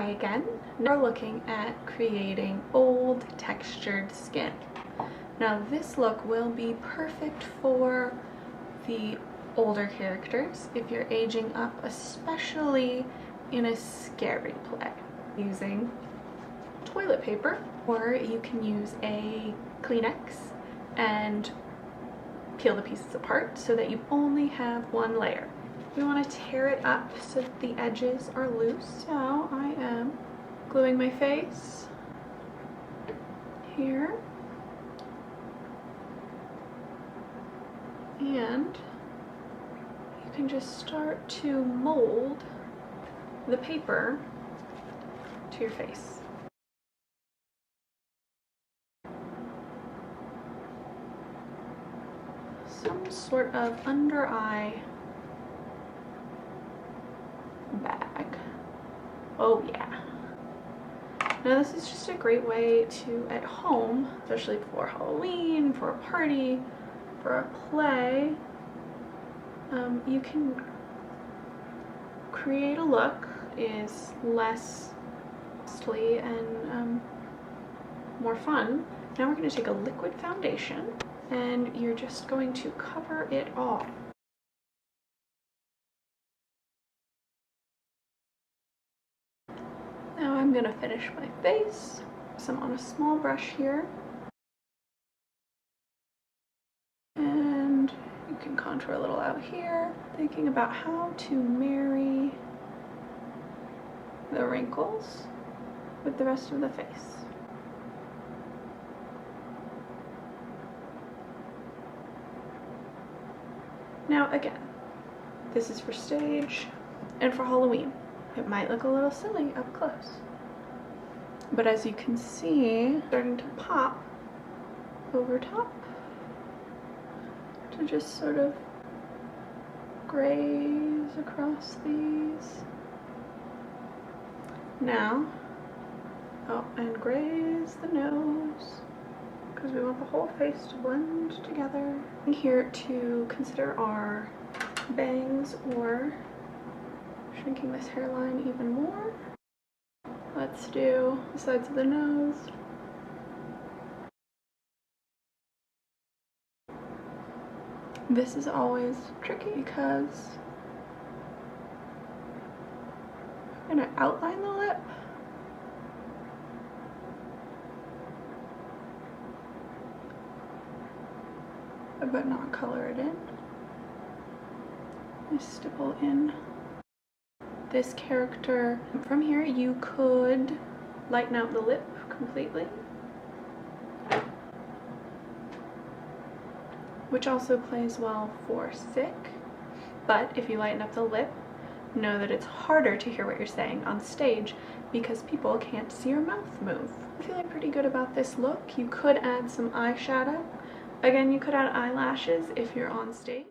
Hi again. Now we're looking at creating old textured skin. Now this look will be perfect for the older characters if you're aging up, especially in a scary play. Using toilet paper, or you can use a Kleenex and peel the pieces apart so that you only have one layer. We want to tear it up so that the edges are loose. So I am gluing my face here, and you can just start to mold the paper to your face. Some sort of under eye bag. Oh yeah. Now this is just a great way to, at home, especially for Halloween, for a party, for a play, you can create a look is less costly and more fun. Now we're going to take a liquid foundation and you're just going to cover it all. Now I'm going to finish my face. Some on a small brush here. And you can contour a little out here. Thinking about how to marry the wrinkles with the rest of the face. Now again, this is for stage and for Halloween. It might look a little silly up close, but as you can see, starting to pop over top to just sort of graze across these. Now, oh, and graze the nose, because we want the whole face to blend together. And here to consider our bangs or shrinking this hairline even more. Let's do the sides of the nose. This is always tricky because I'm going to outline the lip. But not color it in. I stipple in this character. From here you could lighten out the lip completely, which also plays well for sick, but if you lighten up the lip, know that it's harder to hear what you're saying on stage because people can't see your mouth move. I'm feeling pretty good about this look. You could add some eyeshadow. Again, you could add eyelashes if you're on stage.